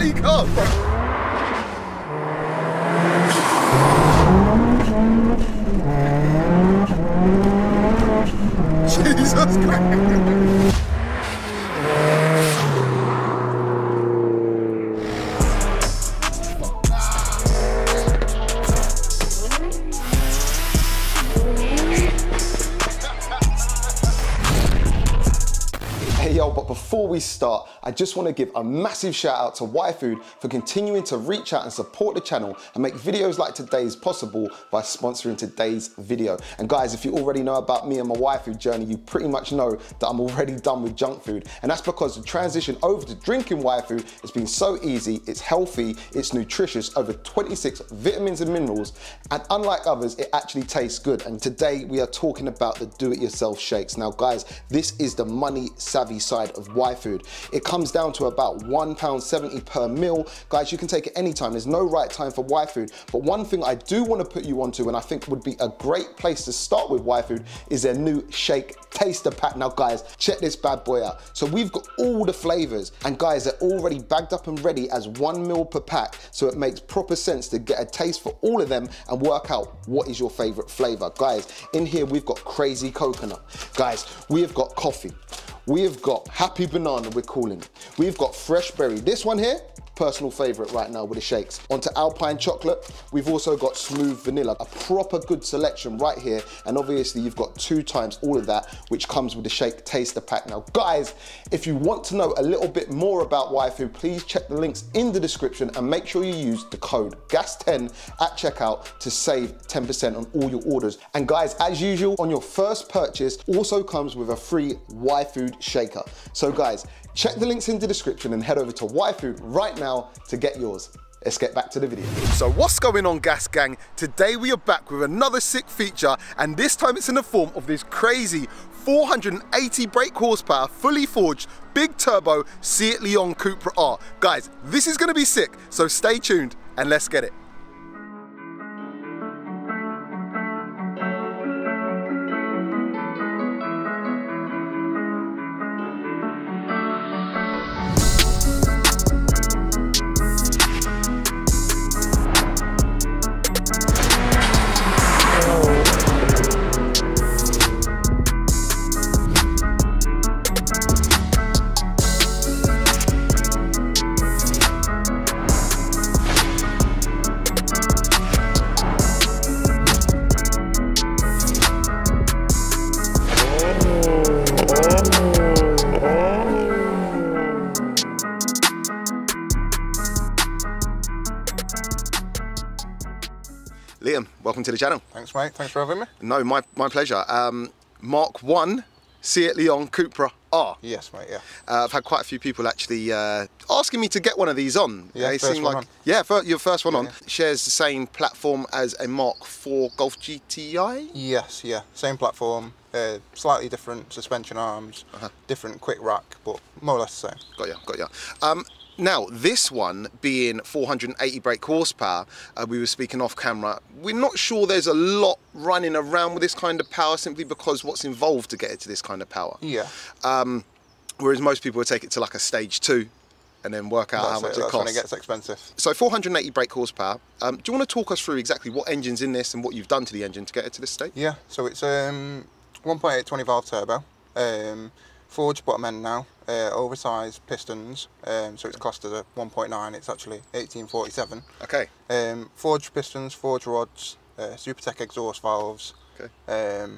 bloody car. Jesus Christ. Hey yo, but before we start, I just want to give a massive shout out to YFood for continuing to reach out and support the channel and make videos like today's possible by sponsoring today's video. And guys, if you already know about me and my YFood journey, you pretty much know that I'm already done with junk food. And that's because the transition over to drinking YFood has been so easy, it's healthy, it's nutritious, over 26 vitamins and minerals, and unlike others, it actually tastes good. And today we are talking about the do-it-yourself shakes. Now guys, this is the money savvy side of YFood. It comes down to about £1.70 per meal. Guys, you can take it anytime. There's no right time for YFood. But one thing I do want to put you onto, and I think would be a great place to start with YFood, is their new shake taster pack. Now guys, check this bad boy out. So we've got all the flavors, and guys, they're already bagged up and ready as 1 meal per pack. So it makes proper sense to get a taste for all of them and work out what is your favorite flavor. Guys, in here we've got crazy coconut. Guys, we have got coffee. We have got happy banana, we're calling it. We've got fresh berry. This one here, personal favorite right now with the shakes. Onto alpine chocolate, we've also got smooth vanilla, a proper good selection right here. And obviously you've got 2 times all of that, which comes with the shake taster pack. Now guys, if you want to know a little bit more about YFood, please check the links in the description and make sure you use the code GAS10 at checkout to save 10% on all your orders. And guys, as usual, on your first purchase also comes with a free YFood shaker. So guys, check the links in the description and head over to YFood right now to get yours. Let's get back to the video. So what's going on, Gas Gang? Today we are back with another sick feature, and this time it's in the form of this crazy 480 brake horsepower, fully forged, big turbo Seat Leon Cupra R. Guys, this is gonna be sick, so stay tuned and let's get it. Liam, welcome to the channel. Thanks mate, thanks for having me. No, my pleasure. Mark 1 Seat Leon Cupra R. Yes mate, yeah. I've had quite a few people actually asking me to get one of these on. Yeah, they first seem one like, on. Yeah, your first one on. Yeah. Shares the same platform as a Mark 4 Golf GTI? Yes, yeah, same platform, slightly different suspension arms, different quick rack, but more or less the same. Got ya. Now, this one being 480 brake horsepower, we were speaking off camera, we're not sure there's a lot running around with this kind of power simply because what's involved to get it to this kind of power. Yeah. Whereas most people would take it to like a stage 2 and then work out how much it costs. That's when it gets expensive. So 480 brake horsepower, do you want to talk us through exactly what engine's in this and what you've done to the engine to get it to this state? Yeah, so it's 1.8 20 valve turbo, forged bottom end now, oversized pistons, so it's classed as a 1.9, it's actually 1847. Okay. Forged pistons, forged rods, Supertech exhaust valves, okay.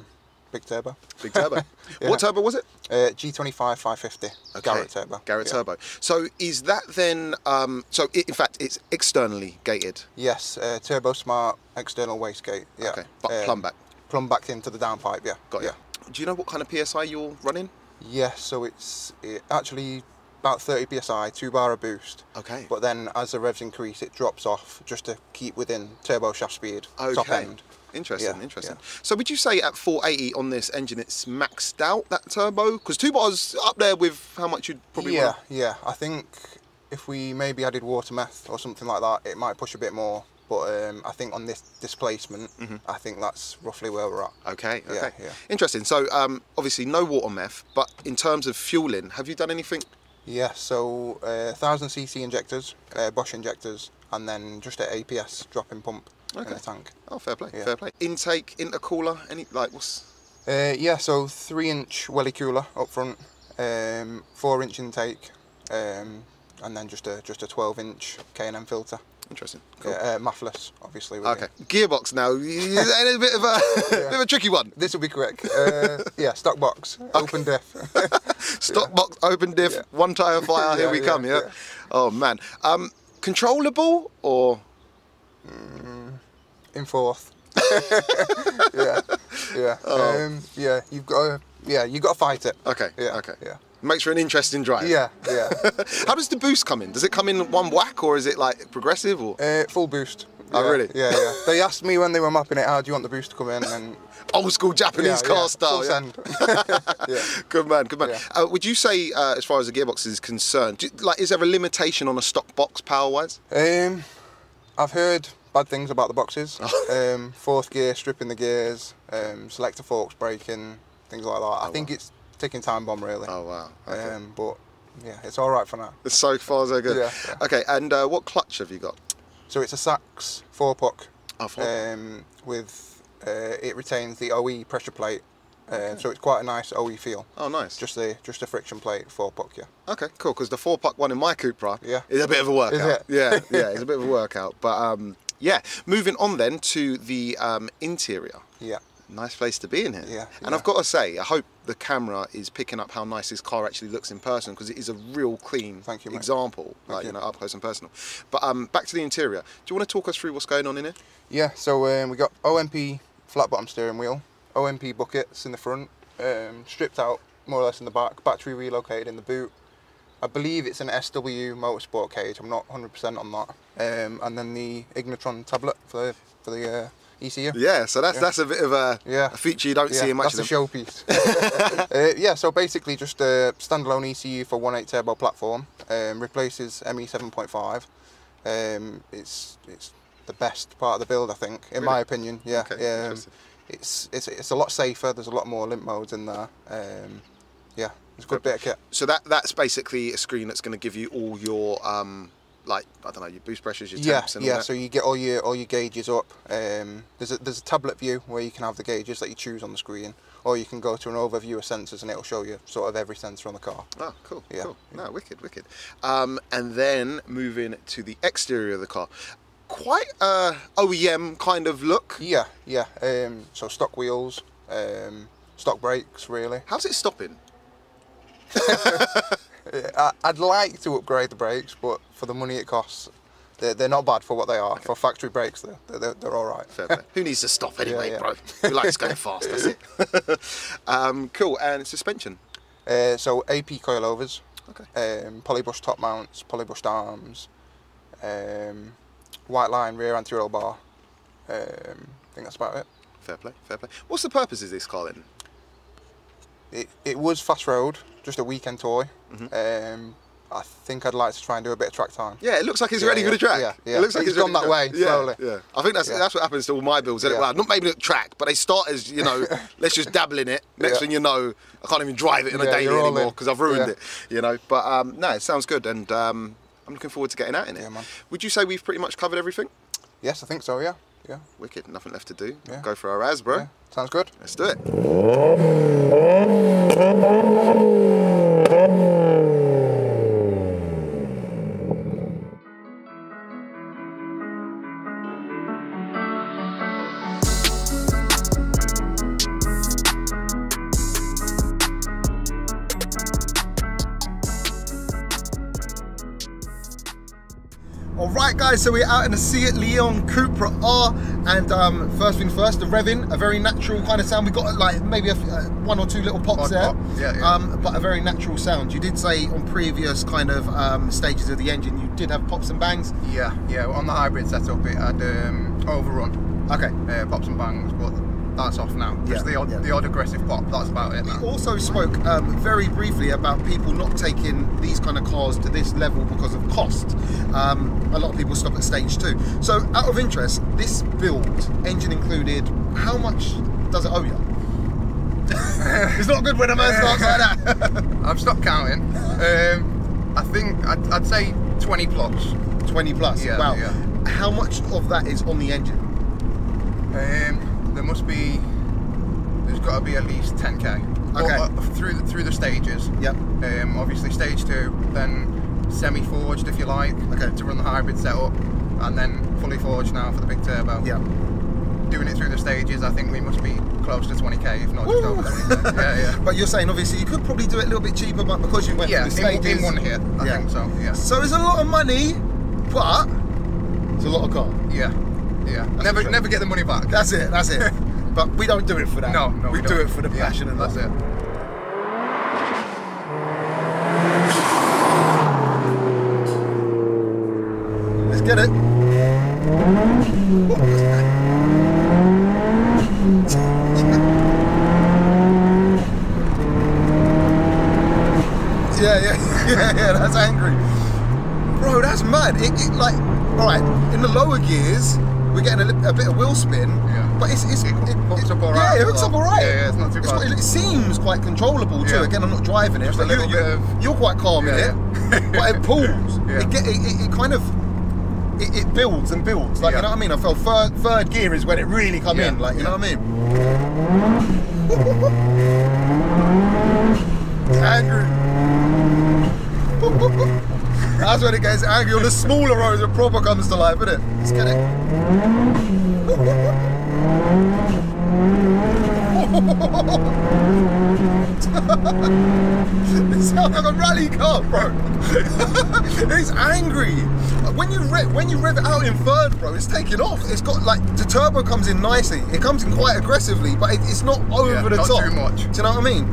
Big turbo. Big turbo. Yeah. What turbo was it? G25 550, okay. Garrett turbo. Garrett turbo. So is that then, in fact it's externally gated? Yes, Turbo Smart external wastegate, yeah. Okay, but plumb back? Plumb back into the downpipe, yeah. Got ya. Do you know what kind of PSI you're running? Yes, so it's actually about 30 PSI, 2 bar of boost. Okay. But then as the revs increase, it drops off just to keep within turbo shaft speed, top end. Interesting, interesting. Yeah. So would you say at 480 on this engine it's maxed out, that turbo? Because 2 bars up there with how much you'd probably want? Yeah. I think if we maybe added water meth or something like that, it might push a bit more. But I think on this displacement, I think that's roughly where we're at. Okay, okay. Yeah. Interesting. So obviously no water meth, but in terms of fueling, have you done anything Yeah, so 1000cc injectors, Bosch injectors, and then just an APS drop-in pump in the tank. Oh, fair play, fair play. Intake, intercooler, any, like, what's... Yeah, so 3-inch welly cooler up front, 4-inch intake, and then just a 12-inch K&M filter. Interesting. Cool. Yeah, muffless, obviously. Okay. Gearbox now. It's a bit of a bit of a tricky one. This will be quick. Yeah, stock box, open diff. Stock box, open diff, one tyre fire. Here we come. Yeah. Oh man. Controllable or in fourth. Yeah. Oh. Yeah. You've got to fight it. Okay. Yeah. Okay. Yeah. Makes for an interesting drive. Yeah. How does the boost come in? Does it come in one whack or is it like progressive or? Full boost. Oh really? Yeah. They asked me when they were mapping it, how do you want the boost to come in? And old school Japanese car style. Full send. Yeah. Good man. Yeah. Would you say, as far as the gearbox is concerned, is there a limitation on a stock box power wise? I've heard bad things about the boxes. Fourth gear, stripping the gears, selector forks breaking, things like that. I think it's ticking time bomb really. Oh wow. Okay. But yeah, it's all right for now. So far so good. Yeah. Okay, and what clutch have you got? So it's a Sachs 4-puck. Oh, 4-puck. With it retains the OE pressure plate. So it's quite a nice OE feel. Oh, nice. Just a friction plate 4-puck, yeah. Okay, cool. Because the 4-puck one in my Cupra is a bit of a workout. Is it? Yeah, it's a bit of a workout. But yeah, moving on then to the interior. Yeah. Nice place to be in here. Yeah. And I've got to say, I hope the camera is picking up how nice this car actually looks in person, because it is a real clean example, like, you know, up close and personal. But back to the interior. Do you want to talk us through what's going on in here? Yeah. So we got OMP flat bottom steering wheel, OMP buckets in the front, stripped out more or less in the back, battery relocated in the boot. I believe it's an SW Motorsport cage. I'm not 100% on that. And then the Ignitron tablet for the ECU. Yeah, so that's a bit of a feature you don't see in much of them. That's a showpiece. Yeah, so basically just a standalone ECU for 1.8 turbo platform. Replaces ME 7.5. It's the best part of the build, I think, in my opinion. Yeah. Okay, it's a lot safer. There's a lot more limp modes in there. Yeah, it's a good bit of kit. So that's basically a screen that's going to give you all your like, I don't know, your boost pressures, your temps and all that. So you get all your gauges up. There's a tablet view where you can have the gauges that you choose on the screen, or you can go to an overview of sensors and it'll show you sort of every sensor on the car. Oh, cool. Yeah. Cool. No, wicked. And then moving to the exterior of the car. Quite a OEM kind of look. Yeah. So stock wheels, stock brakes, really. How's it stopping? I'd like to upgrade the brakes, but for the money it costs, they're not bad for what they are. Okay. For factory brakes, they're all right. Fair play. Who needs to stop anyway, bro? Who likes going fast? That's it. Cool. And suspension. So AP coilovers. Okay. Polybush top mounts, polybushed arms, white line rear anti-roll bar. I think that's about it. Fair play. What's the purpose of this car then? It was fast road, just a weekend toy. I think I'd like to try and do a bit of track time. Yeah, it looks like it's ready for the track. Yeah. It looks like it's gone that way slowly. Yeah. I think that's what happens to all my builds. Well, not maybe at track, but they start as, you know, let's just dabble in it. Next thing you know, I can't even drive it in a daily anymore because I've ruined it. You know, but no, it sounds good, and I'm looking forward to getting out in it. Yeah, man. Would you say we've pretty much covered everything? Yes, I think so. Yeah. Wicked. Nothing left to do. Yeah. Go for our as, bro. Yeah. Sounds good. Let's do it. Alright guys, so we're out in the Seat Leon Cupra R, and first thing first, the revving, a very natural kind of sound. We got like maybe one or two little pops there, but a very natural sound. You did say on previous kind of stages of the engine you did have pops and bangs. Yeah, on the hybrid setup it had overrun. Okay. Pops and bangs, but that's off now. Just the odd aggressive pop, that's about it now. We also spoke very briefly about people not taking these kind of cars to this level because of cost. A lot of people stop at stage 2. So out of interest, this build, engine included, how much does it owe you? It's not good when a man starts like that. I've stopped counting. I think I'd say 20 plus. 20 plus. Yeah, wow. yeah. How much of that is on the engine? There's got to be at least 10k. Okay. Through the stages. Yep. Obviously stage 2, then semi-forged if you like, okay, to run the hybrid setup, and then fully forged now for the big turbo. Yeah. Doing it through the stages, I think we must be close to 20k, if not just over 20k. Yeah. But you're saying obviously you could probably do it a little bit cheaper, but because you went through the stages, in one hit, I think so. Yeah. So it's a lot of money, but it's a lot of car. Yeah. Never get the money back. That's it. But we don't do it for that. No, we do it for the passion and that's love. it. Let's get it. Yeah, that's angry. Bro, that's mad. It like, alright, in the lower gears, we're getting a bit of wheel spin, but it hooks up alright. Yeah, it hooks up alright. Yeah, it's not too bad. It seems quite controllable too. Again, I'm not driving it, but you're quite calm in it. But it pulls. It kind of, it builds and builds. Like, you know what I mean? I felt third gear is when it really come in. Like, you know what I mean? Angry. That's when it gets angry. On the smaller roads, it proper comes to life, isn't it? Let's get it. It sounds like a rally car, bro. It's angry. When you rev it out in third, bro, it's taking off. It's got like, the turbo comes in nicely. It comes in quite aggressively, but it's not over the top. Not too much. Do you know what I mean?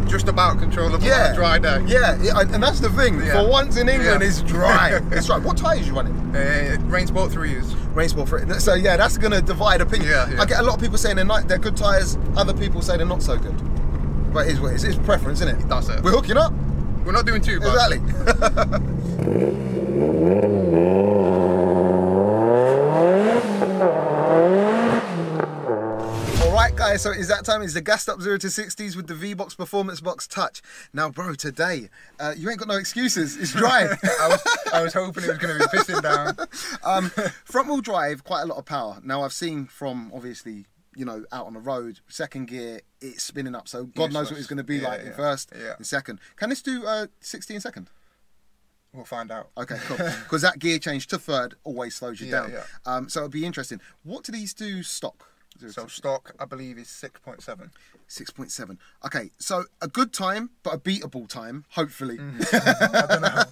Just about controllable on a dry day. Yeah, and that's the thing. For once in England, it's dry. It's dry. What tyres are you running? Rain Sport 3s. Rain Sport 3. So yeah, that's going to divide opinion. Yeah. I get a lot of people saying they're good tyres. Other people say they're not so good. But it is what it is. It's preference, isn't it? That's it. We're hooking up. We're not doing too bad. Exactly. Alright guys, so it's that time. It's the gassed up 0 to 60s with the VBOX Performance Box Touch. Now bro, today, you ain't got no excuses. It's dry. I was hoping it was going to be pissing down. Front wheel drive, quite a lot of power. Now I've seen from, obviously, you know, out on the road, second gear, it's spinning up. So God knows what it's going to be like in first and second. Can this do 60 in second? We'll find out. Okay, cool. Because that gear change to third always slows you down. Yeah. So it'll be interesting. What do these do stock? So stock, I believe, is 6.7. 6.7. Okay, so a good time, but a beatable time, hopefully. I don't know.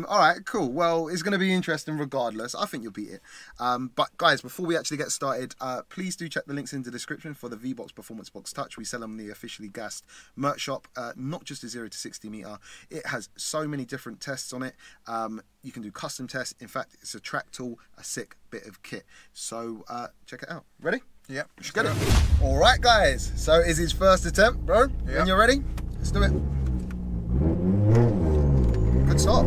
All right, cool. Well, it's going to be interesting regardless. I think you'll beat it. But guys, before we actually get started, please do check the links in the description for the VBOX Performance Box Touch. We sell them in the officially gassed merch shop, not just a 0 to 60 meter. It has so many different tests on it. You can do custom tests. In fact, it's a track tool, a sick bit of kit. So check it out. Ready? Yep. Let's get it. All right, guys. So it's his first attempt, bro. Yep. When you're ready, let's do it. Good start.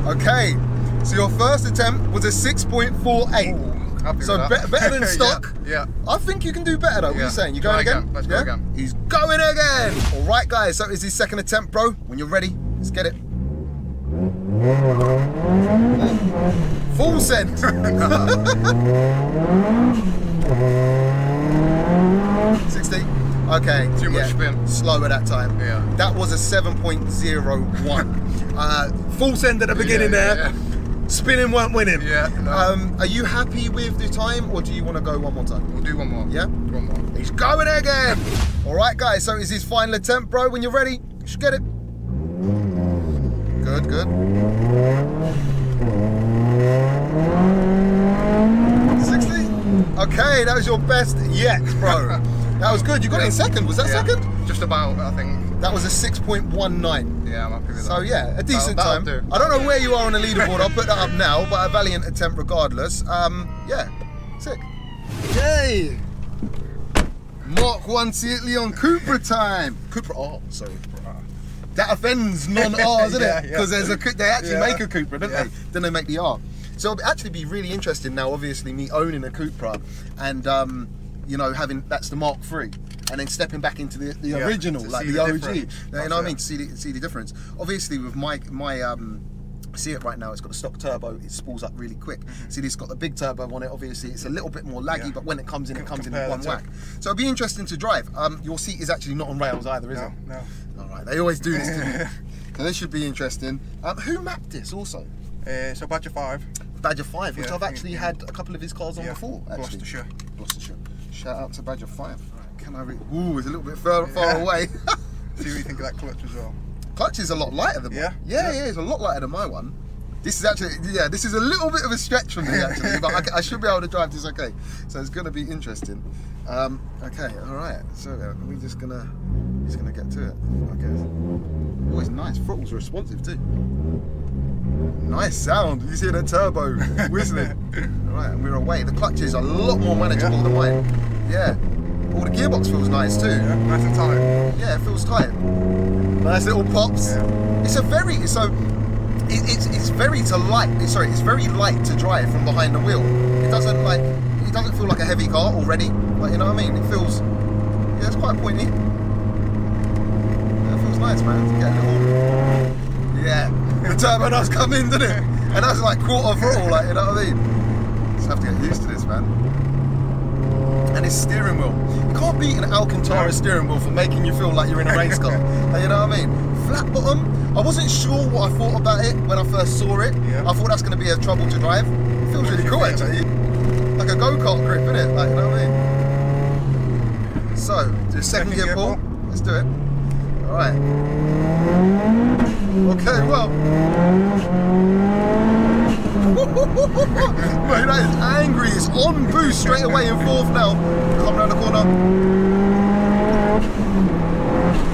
Okay. So your first attempt was a 6.48. So better than stock. Yeah. I think you can do better though. What are you saying? You going again? Let's go again. He's going again. All right, guys. So it's his second attempt, bro. When you're ready, let's get it. Full send. 60. Okay. Too much spin. Slower that time. Yeah. That was a 7.01. Full send at the beginning there. Yeah. Spinning weren't winning. Yeah. No. Are you happy with the time, or do you want to go one more time? We'll do one more. Yeah? One more. He's going again. All right, guys. So it's his final attempt, bro. When you're ready, just get it. Good. 60. Okay, that was your best yet, bro. That was good. You got it in second. Was that second? Just about, I think. That was a 6.19. Yeah, I'm happy with that. So yeah, a decent that'll time. do. I don't know where you are on the leaderboard. I'll put that up now, but a valiant attempt regardless. Yeah, sick. Yay! Mark 1 Seat Leon Cupra time. Cupra R, sorry. That offends non-Rs, isn't it? Because there's they actually make a Cupra, don't they? Then they make the R. So it'll actually be really interesting now, obviously, me owning a Cupra and you know, that's the Mark III, and then stepping back into the original, like the OG. You know what I mean? To see the difference. Obviously, with my see it right now, it's got a stock turbo, it spools up really quick. See, it's got the big turbo on it, obviously it's a little bit more laggy, but when it comes in, it comes in one whack. So it'll be interesting to drive. Your seat is actually not on rails either, is it? No. Alright, they always do this to me. So this should be interesting. Who mapped this also? So Badger 5. Badger 5, which I've actually had a couple of his cars on before, actually. Gloucestershire. Shout out to Badger 5. Right, can I read? Ooh, it's a little bit far away. See what you think of that clutch as well. Clutch is a lot lighter than mine. Yeah, it's a lot lighter than my one. This is actually, this is a little bit of a stretch for me actually, but I should be able to drive this okay. So it's going to be interesting. Okay, all right. So we're just gonna get to it. Okay. Oh, it's nice. Throttle's responsive too. Nice sound. You see the turbo whistling. All right, and we're away. The clutch is a lot more manageable than mine. Yeah. Oh, the gearbox feels nice too. Yeah, nice and tight. Yeah, it feels tight. Nice little pops. Yeah. It's very light to drive from behind the wheel. It doesn't feel like a heavy car already. Like, you know what I mean? It feels, it's quite pointy. Yeah, it feels nice, man. To get a little, the turbo does come in, doesn't it? And that's like quarter throttle, like, you know what I mean? Just have to get used to this, man. And his steering wheel. You can't beat an Alcantara steering wheel for making you feel like you're in a race car. Like, you know what I mean? Flat bottom. I wasn't sure what I thought about it when I first saw it. I thought that's going to be a trouble to drive. It feels really cool actually. Like a go-kart grip, isn't it? Like, you know what I mean? So, do a second gear pull. Let's do it. Alright. Okay, well. Mate, that is angry. It's on boost straight away in fourth now. Come around the corner.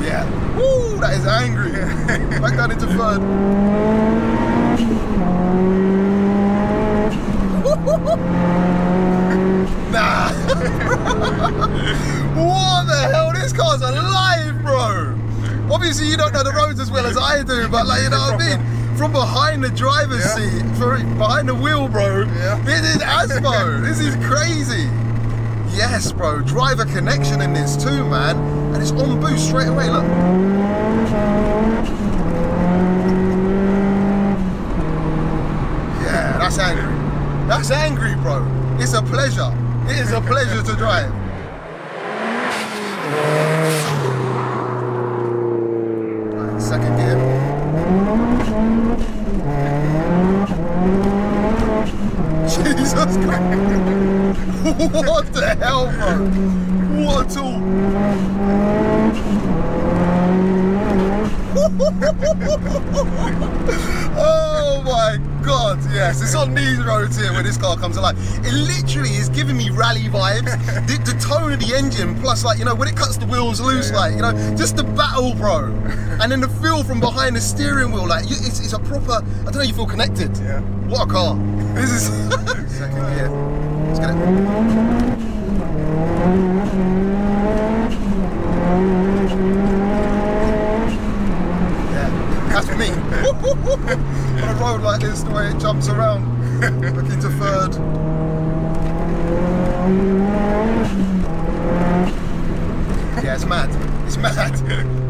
Yeah. Woo, that is angry. Back down into third. Nah. What the hell? This car's alive, bro. Obviously, you don't know the roads as well as I do, but like, you know what I mean? From behind the driver's seat, behind the wheel, bro. This is Aspo. This is crazy. Yes, bro. Driver connection in this too, man. And it's on boost straight away. Look. Yeah, that's angry. That's angry, bro. It's a pleasure. It is a pleasure to drive. Right, second gear. Jesus Christ. What the hell, bro? What a tool. Oh my God, yes, it's on these roads here when this car comes alive. It literally is giving me rally vibes. The tone of the engine, plus like, you know, when it cuts the wheels loose, like, you know, just the battle, bro. And then the feel from behind the steering wheel, like, it's a proper, I don't know, you feel connected. Yeah. What a car. This is second gear. Let's get it. That's me. On a road like this, the way it jumps around. Look into third. Yeah, it's mad. It's mad.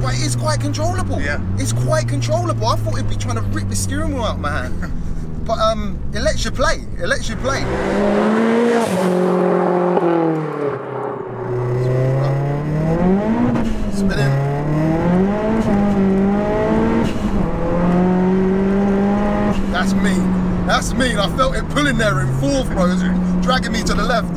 But it's quite controllable. Yeah. It's quite controllable. I thought it'd be trying to rip the steering wheel out, man. But it lets you play. It lets you play. Spinning. That's mean. That's mean. I felt it pulling there in fourth, bro. It was dragging me to the left.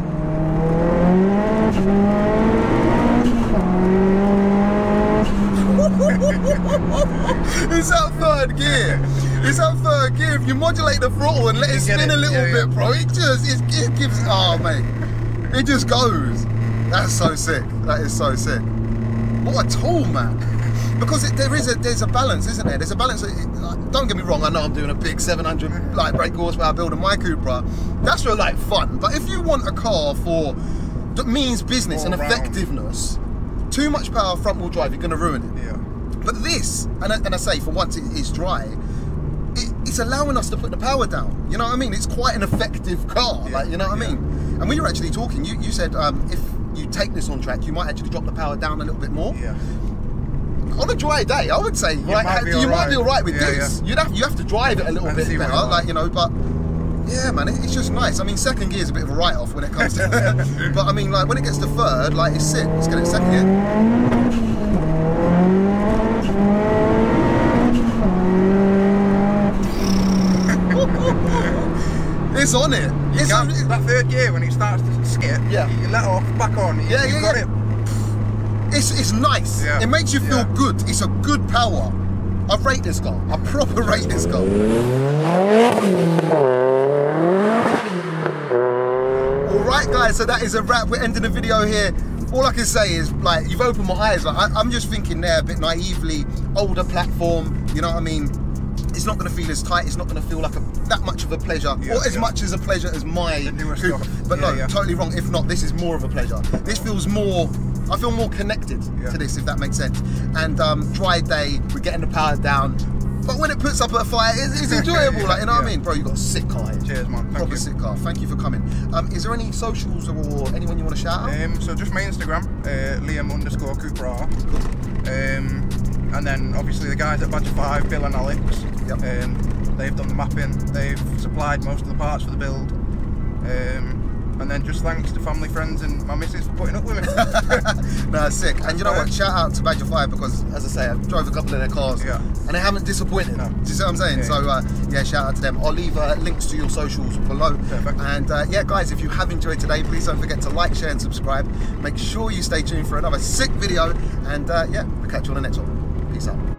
It's that third gear. It's that third gear. If you modulate the throttle and let it spin a little bit, bro, it gives, oh, mate. It just goes. That's so sick. That is so sick. What a tool, man. Because there's a balance, isn't there? There's a balance. Don't get me wrong, I know I'm doing a big 700 like brake horsepower build in my Cupra. That's for like fun. But if you want a car that means business and effectiveness, too much power front wheel drive, you're going to ruin it. Yeah. But this, and I say for once it is dry, it's allowing us to put the power down. You know what I mean? It's quite an effective car, like, you know what I mean? And when you were actually talking, you said if you take this on track, you might actually drop the power down a little bit more. Yeah. On a dry day, I would say you might be all right with this. You have to drive it a little bit better, like, you know, but yeah, man, it's just nice. I mean, second gear is a bit of a write-off when it comes to but I mean, like, when it gets to third, like, it's sick. Let's get it second gear. It's on it. That third gear, when it starts to skip, you let off, back on, you've got it. It's nice. Yeah. It makes you feel good. It's a good power. I rate this car. I proper rate this car. Alright guys, so that is a wrap. We're ending the video here. All I can say is, like, you've opened my eyes. Like, I'm just thinking there a bit naively, older platform, you know what I mean? It's not going to feel as tight, it's not going to feel like that much of a pleasure, or as much as a pleasure as my coupe. But no, totally wrong. If not, this is more of a pleasure. This feels more, I feel more connected to this, if that makes sense. And dry day, we're getting the power down. But when it puts up a fire, it's enjoyable, like, you know what I mean? Bro, you got a sick car here. Cheers, man. Proper sick car. Thank you for coming. Is there any socials or anyone you want to shout out? So just my Instagram, Liam_Cupra. And then obviously the guys at Badger 5, Bill and Alex. Yep. They've done the mapping. They've supplied most of the parts for the build. And then just thanks to family, friends and my missus for putting up with me. No, sick. And you know what, shout out to Badger 5 because, as I say, I drove a couple of their cars and they haven't disappointed. Do you see what I'm saying? So yeah, shout out to them. I'll leave links to your socials below. Perfect. And yeah guys, if you have enjoyed today, please don't forget to like, share and subscribe. Make sure you stay tuned for another sick video, and yeah, we'll catch you on the next one. Peace out.